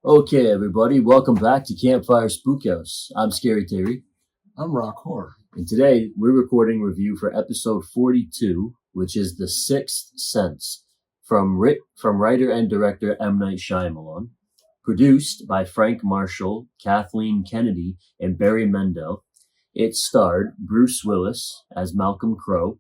Okay, everybody, welcome back to Campfire Spookhouse. I'm Scary Terry, I'm Rock Horror. and today we're recording review for episode 42, which is The Sixth Sense, from writer and director M. Night Shyamalan, produced by Frank Marshall, Kathleen Kennedy, and Barry Mendel. It starred Bruce Willis as Malcolm Crowe,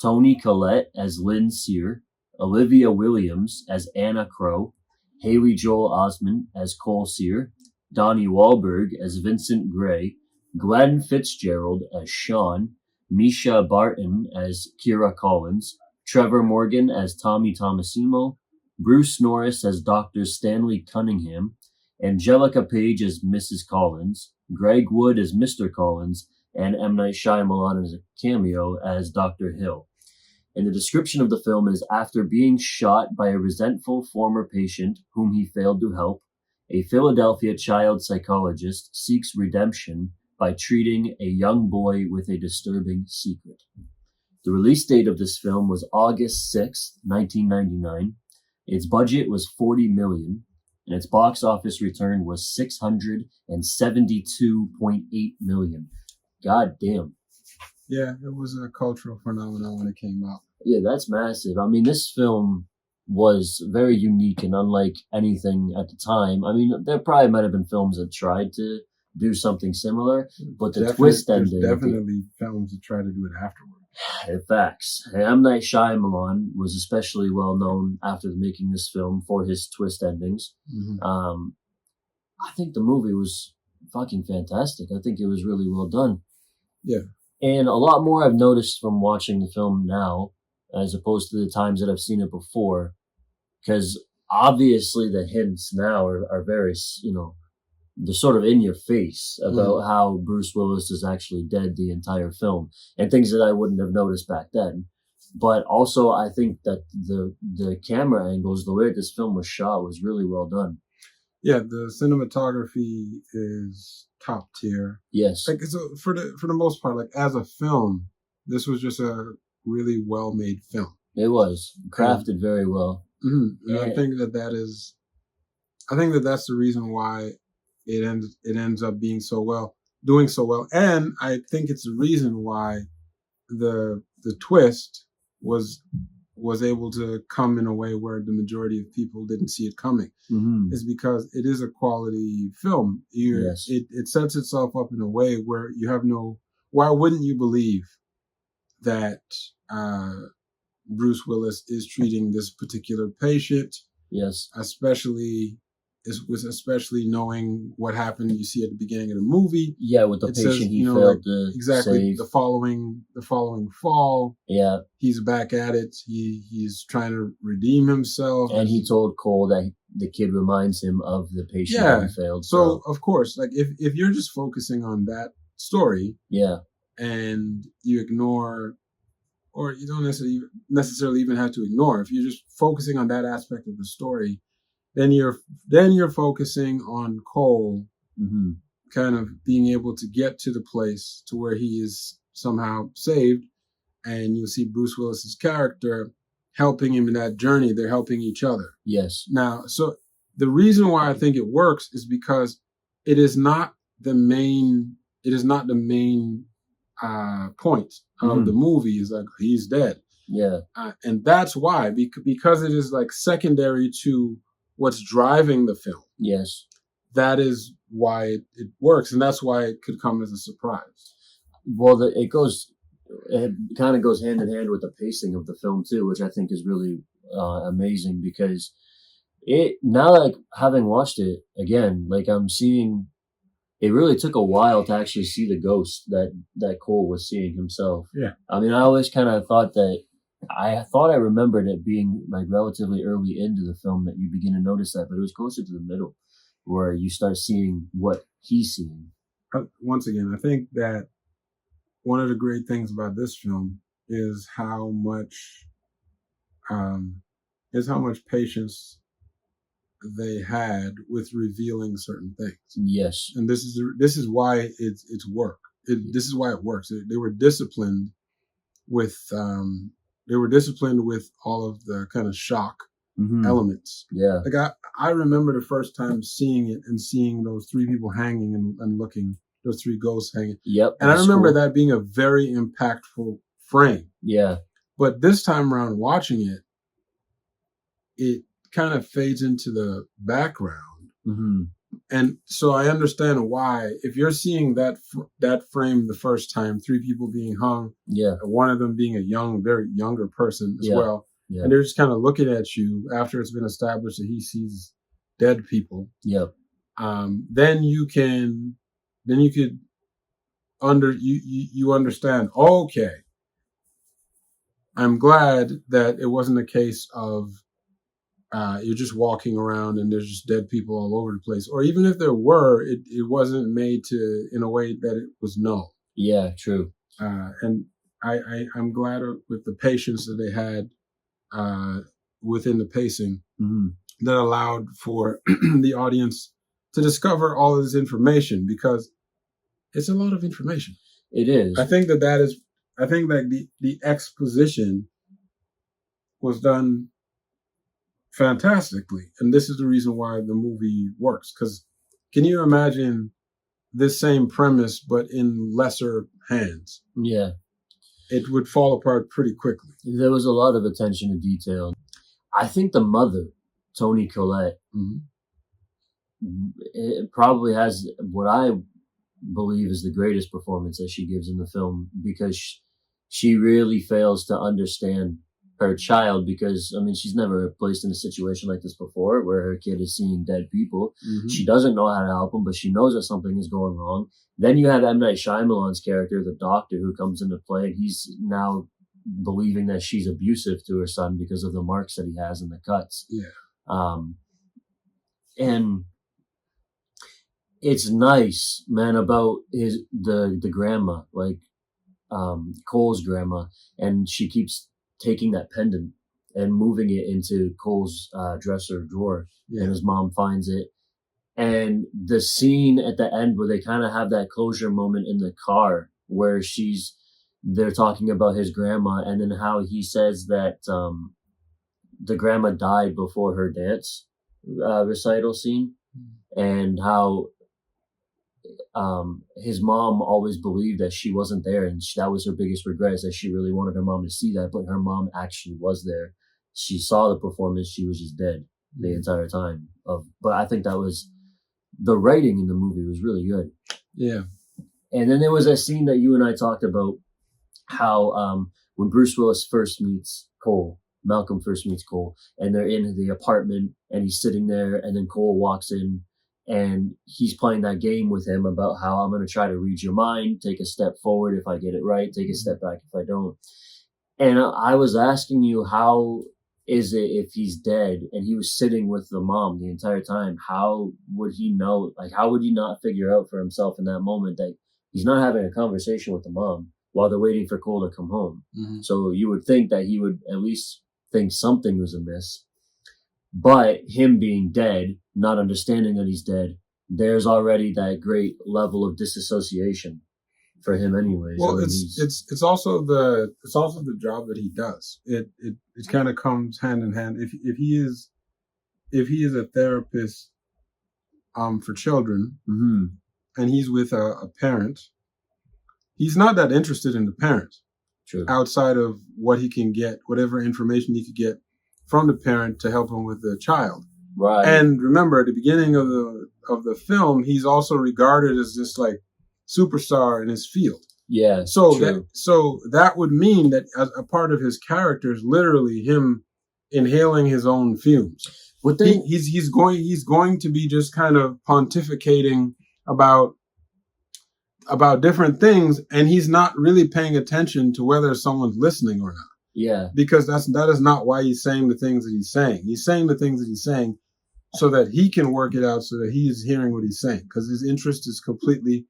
Toni Collette as Lynn Sear, Olivia Williams as Anna Crowe, Haley Joel Osment as Cole Sear, Donnie Wahlberg as Vincent Gray, Glenn Fitzgerald as Sean, Misha Barton as Kira Collins, Trevor Morgan as Tommy Tomasimo, Bruce Norris as Dr. Stanley Cunningham, Angelica Page as Mrs. Collins, Greg Wood as Mr. Collins, and M. Night Shyamalan as a cameo as Dr. Hill. And the description of the film is: after being shot by a resentful former patient whom he failed to help, a Philadelphia child psychologist seeks redemption by treating a young boy with a disturbing secret. The release date of this film was August 6th, 1999. Its budget was $40 million, and its box office return was $672.8 million. God damn. Yeah, it was a cultural phenomenon when it came out. Yeah, that's massive. I mean, this film was very unique and unlike anything at the time. I mean, there probably might have been films that tried to do something similar, but the twist ending. There's definitely films that try to do it afterward. In facts. M. Night Shyamalan was especially well known after making this film for his twist endings. Mm-hmm. I think the movie was fucking fantastic. I think it was really well done. Yeah. And a lot more I've noticed from watching the film now, as opposed to the times that I've seen it before, because obviously the hints now are very, they're sort of in your face about how Bruce Willis is actually dead the entire film, and things that I wouldn't have noticed back then. But also, I think that the camera angles, the way this film was shot, was really well done. Yeah, the cinematography is top tier. Yes. Like, so for the most part, like as a film, this was just a really well made film. It was crafted very well. Mm-hmm. And I think that's the reason why it ends up doing so well. And I think it's the reason why the twist was able to come in a way where the majority of people didn't see it coming. Mm-hmm. Is because it is a quality film. Yes. It sets itself up in a way where you have why wouldn't you believe that Bruce Willis is treating this particular patient? Yes. Especially knowing what happened you see at the beginning of the movie. Yeah, with the patient says, he failed to exactly save. The following fall. Yeah. He's back at it. He's trying to redeem himself. And he told Cole that the kid reminds him of the patient that he failed. So of course, like if you're just focusing on that story, yeah, and you ignore, or you don't necessarily even have to ignore, if you're just focusing on that aspect of the story, then you're focusing on Cole, mm-hmm. kind of being able to get to the place to where he is somehow saved, and you'll see Bruce Willis's character helping him in that journey. They're helping each other. Yes. Now, so the reason why I think it works is because it is not the main point of the movie. Is like he's dead. Yeah. And that's why, because it is like secondary to what's driving the film. Yes. That is why it works, and that's why it could come as a surprise. Well, it kind of goes hand in hand with the pacing of the film too, which I think is really amazing, because now, like, having watched it again, like, I'm seeing, it really took a while to actually see the ghost that Cole was seeing himself. Yeah. I mean, I always kind of thought I remembered it being like relatively early into the film that you begin to notice that, but it was closer to the middle where you start seeing what he's seeing. Once again, I think that one of the great things about this film is how much patience they had with revealing certain things. Yes. And this is why it's work. This is why it works. They were disciplined with all of the kind of shock elements. Yeah. Like I remember the first time seeing it and seeing those three people hanging and looking, those three ghosts hanging. Yep. And I remember that being a very impactful frame. Yeah. But this time around watching it, it kind of fades into the background. And so I understand why, if you're seeing that frame the first time, three people being hung, one of them being a very younger person as well, and they're just kind of looking at you after it's been established that he sees dead people. Then you could understand. Okay, I'm glad that it wasn't a case of you're just walking around and there's just dead people all over the place. Or even if there were, it wasn't made in a way that it was known. Yeah, true. And I'm glad with the patience that they had within the pacing that allowed for the audience to discover all of this information, because it's a lot of information. It is. I think that the exposition was done fantastically, and this is the reason why the movie works. Because can you imagine this same premise but in lesser hands? Yeah, it would fall apart pretty quickly. There was a lot of attention to detail. I think the mother, Toni Collette, it probably has what I believe is the greatest performance that she gives in the film, because she really fails to understand her child, because, I mean, she's never placed in a situation like this before where her kid is seeing dead people. She doesn't know how to help him, but she knows that something is going wrong. Then you have M. Night Shyamalan's character, the doctor, who comes into play, and he's now believing that she's abusive to her son because of the marks that he has in the cuts. And it's nice, man, about the grandma, like Cole's grandma, and she keeps taking that pendant and moving it into Cole's dresser drawer, and his mom finds it. And the scene at the end where they kind of have that closure moment in the car where they're talking about his grandma, and then how he says that the grandma died before her dance recital scene, and how his mom always believed that she wasn't there, and that was her biggest regret, is that she really wanted her mom to see that, but her mom actually was there. She saw the performance, she was just dead the entire time. But I think that was, the writing in the movie was really good. Yeah. And then there was a scene that you and I talked about, how when Bruce Willis first meets Cole, Malcolm first meets Cole, and they're in the apartment and he's sitting there, and then Cole walks in and he's playing that game with him about how I'm going to try to read your mind, take a step forward if I get it right, take a step back if I don't. And I was asking you, how is it if he's dead and he was sitting with the mom the entire time? How would he know? Like, how would he not figure out for himself in that moment that he's not having a conversation with the mom while they're waiting for Cole to come home? So you would think that he would at least think something was amiss. But him being dead, not understanding that he's dead, there's already that great level of disassociation for him anyways. Well, it's also the job that he does. It kind of comes hand in hand. If he is a therapist for children, and he's with a parent, he's not that interested in the parent. True. Outside of what he can get, whatever information he could get from the parent to help him with the child. Right. And remember, at the beginning of the film, he's also regarded as this like superstar in his field. Yeah. So that would mean that a part of his character is literally him inhaling his own fumes. He's going to be just kind of pontificating about different things, and he's not really paying attention to whether someone's listening or not. Yeah. Because that is not why he's saying the things that he's saying. He's saying the things that he's saying so that he can work it out, so that he's hearing what he's saying. Because his interest is completely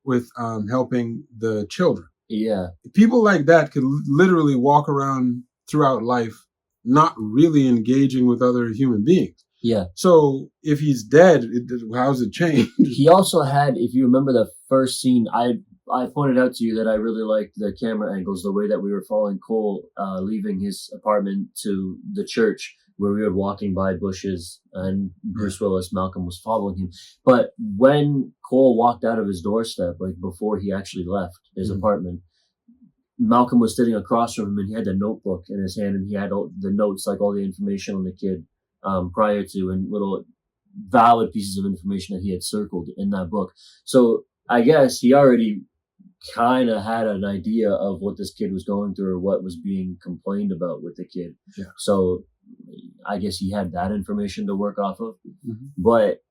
with helping the children. Yeah. People like that could literally walk around throughout life not really engaging with other human beings. Yeah. So if he's dead, how's it change? He also had, if you remember the first scene, I pointed out to you that I really liked the camera angles, the way that we were following Cole leaving his apartment to the church, where we were walking by bushes and Bruce Willis, Malcolm, was following him. But when Cole walked out of his doorstep, like before he actually left his apartment, Malcolm was sitting across from him, and he had the notebook in his hand, and he had all the notes, like all the information on the kid prior to, and little valid pieces of information that he had circled in that book. So I guess he already kind of had an idea of what this kid was going through or what was being complained about with the kid. Yeah. So I guess he had that information to work off of. Mm-hmm. But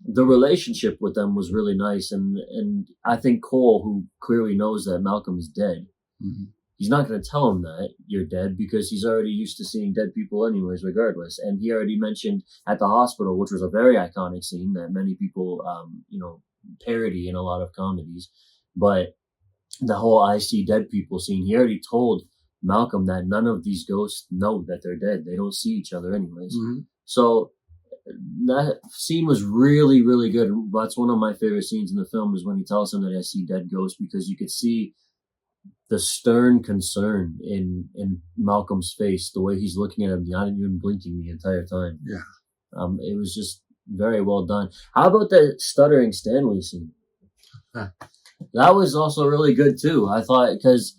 the relationship with them was really nice. And I think Cole, who clearly knows that Malcolm is dead, he's not going to tell him that you're dead because he's already used to seeing dead people anyways, regardless. And he already mentioned at the hospital, which was a very iconic scene that many people, parody in a lot of comedies. But the whole I see dead people scene, he already told Malcolm that none of these ghosts know that they're dead. They don't see each other anyways. So that scene was really, really good. That's one of my favorite scenes in the film, is when he tells him that I see dead ghosts, because you could see the stern concern in Malcolm's face, the way he's looking at him, not even blinking the entire time. Yeah. It was just very well done. How about the stuttering Stanley scene? That was also really good too. I thought, because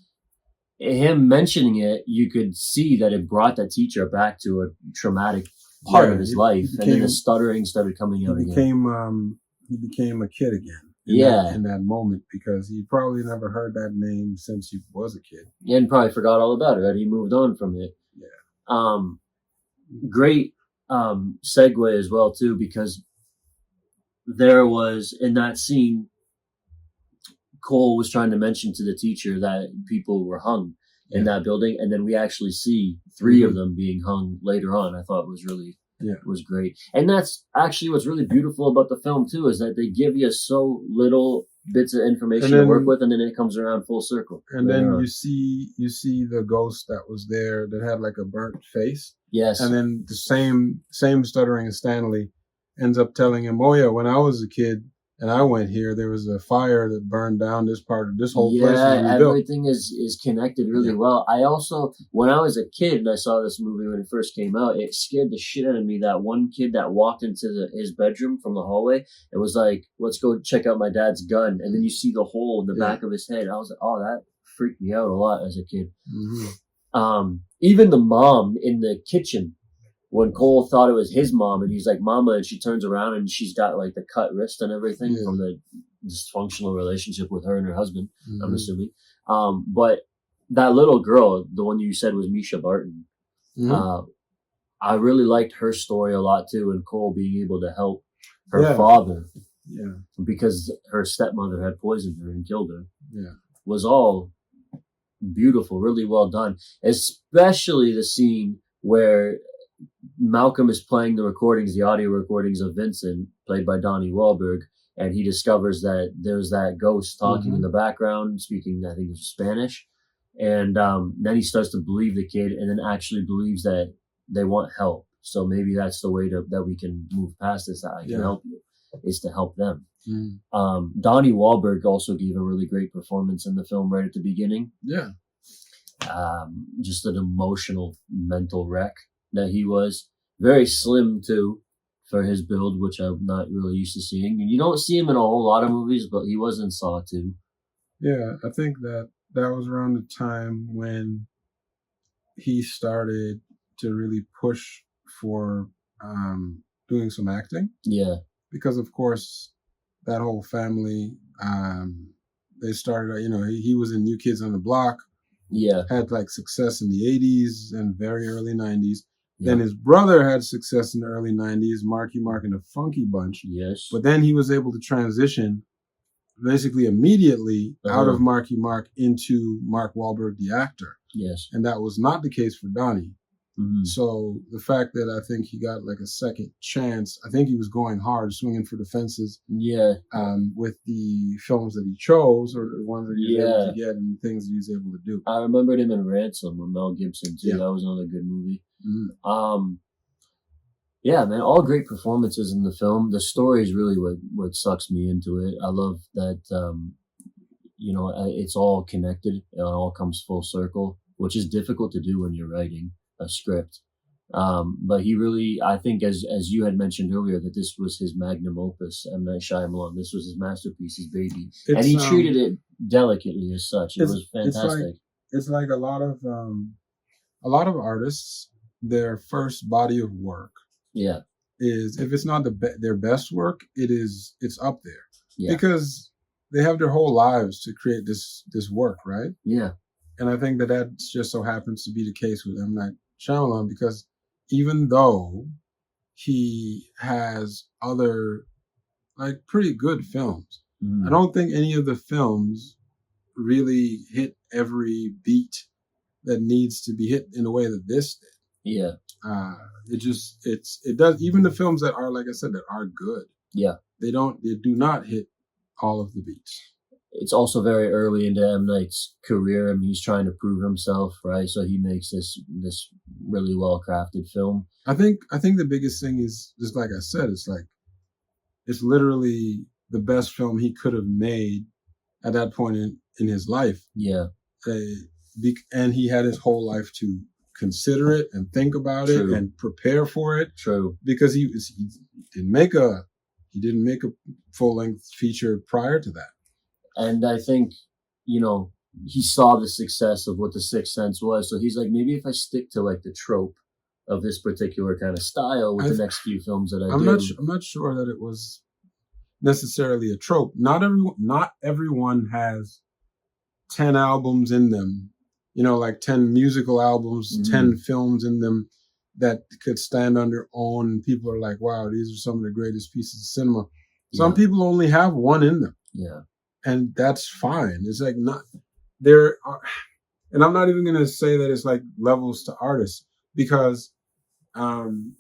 him mentioning it, you could see that it brought that teacher back to a traumatic part of his life, and then the stuttering started coming out again. He became a kid again. In that moment, because he probably never heard that name since he was a kid. And probably forgot all about it, right? He moved on from it. Yeah. Great segue as well too, because there was, in that scene, Cole was trying to mention to the teacher that people were hung in that building, and then we actually see 3 of them being hung later on. I thought it was really was great. And that's actually what's really beautiful about the film too, is that they give you so little bits of information to work with, and then it comes around full circle. And then you see the ghost that was there that had like a burnt face. Yes. And then the same stuttering Stanley ends up telling him, "Oh yeah, when I was a kid and I went here, there was a fire that burned down this part of this whole place." Yeah, everything is connected really well. I also, when I was a kid and I saw this movie when it first came out, it scared the shit out of me. That one kid that walked into his bedroom from the hallway, it was like, "Let's go check out my dad's gun." And then you see the hole in the back of his head. I was like, oh, that freaked me out a lot as a kid. Even the mom in the kitchen, when Cole thought it was his mom, and he's like, "Mama," and she turns around and she's got like the cut wrist and everything from the dysfunctional relationship with her and her husband, I'm assuming. But that little girl, the one you said was Misha Barton, I really liked her story a lot too, and Cole being able to help her father, because her stepmother had poisoned her and killed her, was all beautiful, really well done. Especially the scene where Malcolm is playing the audio recordings of Vincent, played by Donnie Wahlberg, and he discovers that there's that ghost talking in the background, speaking, I think, Spanish. And then he starts to believe the kid, and then actually believes that they want help. So maybe that's the way that we can move past this, that I can help you, is to help them. Donnie Wahlberg also gave a really great performance in the film right at the beginning. Yeah. Just an emotional mental wreck that he was. Very slim too for his build, which I'm not really used to seeing. And you don't see him in a whole lot of movies, but he was in Saw too. Yeah, I think that was around the time when he started to really push for doing some acting. Yeah. Because of course that whole family, they started, he was in New Kids on the Block. Yeah. Had like success in the 80s and very early 90s. Yeah. Then his brother had success in the early 90s, Marky Mark and the Funky Bunch. Yes. But then he was able to transition basically immediately out of Marky Mark into Mark Wahlberg, the actor. Yes. And that was not the case for Donnie. So the fact that I think he got like a second chance, I think he was going hard, swinging for the fences. Yeah. With the films that he chose, or the ones that he was able to get, and the things that he was able to do. I remembered him in Ransom with Mel Gibson too. Yeah. That was another good movie. Yeah, man, all great performances in the film. The story is really what sucks me into it. I love that, it's all connected. It all comes full circle, which is difficult to do when you're writing a script. But he really, I think, as you had mentioned earlier, that this was his magnum opus, M. Night Shyamalan. This was his masterpiece, his baby. And he treated it delicately as such. It was fantastic. It's like a lot of artists, their first body of work is, if it's not their best work, it's up there. Yeah. Because they have their whole lives to create this work, right? Yeah. And I think that just so happens to be the case with M. Night Shyamalan, because even though he has other like pretty good films, I don't think any of the films really hit every beat that needs to be hit in the way that this did. Yeah. It does, even the films that are, like I said, that are good. Yeah. They do not hit all of the beats. It's also very early into M. Night's career. I mean, he's trying to prove himself, right? So he makes this really well crafted film. I think the biggest thing is, just like I said, it's literally the best film he could have made at that point in his life. Yeah. And he had his whole life to consider it and think about it and prepare for it. True. Because he didn't make a full-length feature prior to that. And I think, he saw the success of what The Sixth Sense was. So he's like, maybe if I stick to like the trope of this particular kind of style with the next few films that I do. I'm not sure that it was necessarily a trope. Not everyone has 10 albums in them, like 10 musical albums, 10 films in them that could stand on their own. And people are like, wow, these are some of the greatest pieces of cinema. Some people only have one in them. Yeah. And that's fine. It's like not there are, and I'm not even going to say that it's like levels to artists, because going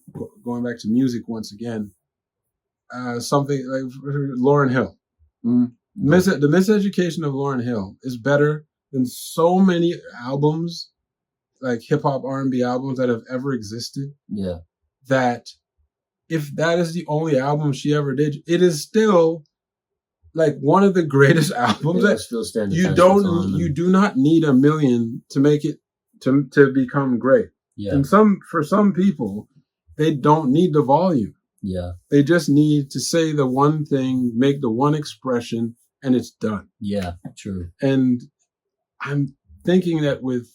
back to music once again, something like Lauryn Hill. The miseducation of Lauryn Hill is better than so many albums, like hip hop R&B albums that have ever existed. Yeah. That if that is the only album she ever did, it is still like one of the greatest albums that still stand. You do not need 1 million to make it to become great. Yeah. And for some people, they don't need the volume. Yeah. They just need to say the one thing, make the one expression, and it's done. Yeah, true. And I'm thinking that with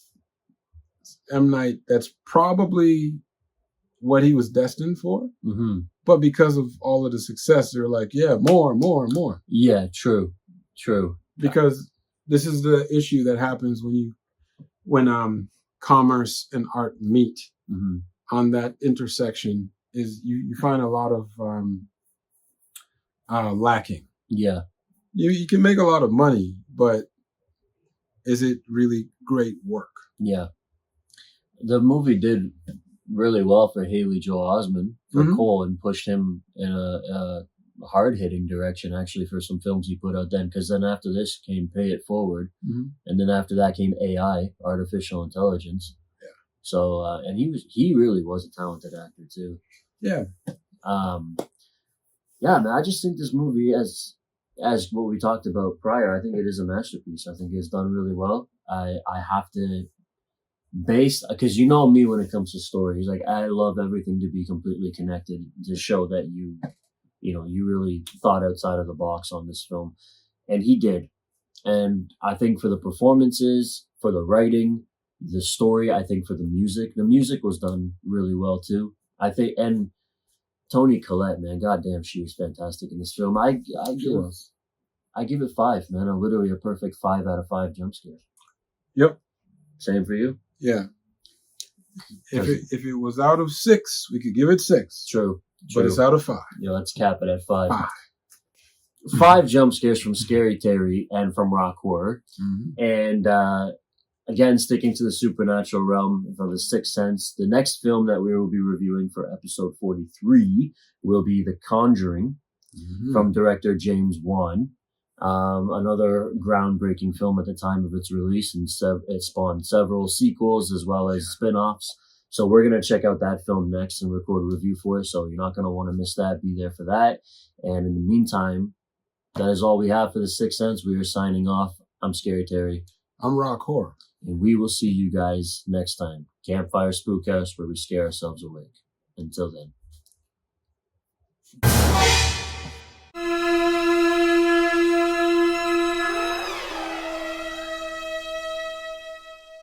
M. Night, that's probably what he was destined for. Mm-hmm. But because of all of the success, they're like, yeah, more. Yeah, true. Because this is the issue that happens when commerce and art meet. Mm-hmm. On that intersection is you find a lot of lacking. Yeah. You can make a lot of money, but is it really great work? Yeah. The movie did really well for Haley Joel Osment for Cole, and pushed him in a hard-hitting direction, actually, for some films he put out then, because then after this came Pay It Forward, and then after that came AI, Artificial Intelligence. Yeah. So, and he really was a talented actor, too. Yeah. Yeah, man, I just think this movie, as what we talked about prior, I think it is a masterpiece. I think it's done really well. I have to, because you know me when it comes to stories, like I love everything to be completely connected, to show that you really thought outside of the box on this film. And he did. And I think for the performances, for the writing, the story, I think for the music was done really well too. I think, and Toni Collette, man, goddamn, she was fantastic in this film. I give it 5, man. Literally a perfect 5 out of 5 jump scare. Yep. Same for you? Yeah. If it was out of 6, we could give it 6. True. But it's out of 5. Yeah, let's cap it at 5. 5 jump scares from Scary Terry and from Rock Horror. And again, sticking to the supernatural realm of The Sixth Sense, the next film that we will be reviewing for episode 43 will be The Conjuring from director James Wan. Another groundbreaking film at the time of its release, and it spawned several sequels as well as spin-offs. So we're going to check out that film next and record a review for it. So you're not going to want to miss that. Be there for that. And in the meantime, that is all we have for The Sixth Sense. We are signing off. I'm Scary Terry. I'm Rock Horror. And we will see you guys next time. Campfire Spookhouse, where we scare ourselves awake. Until then.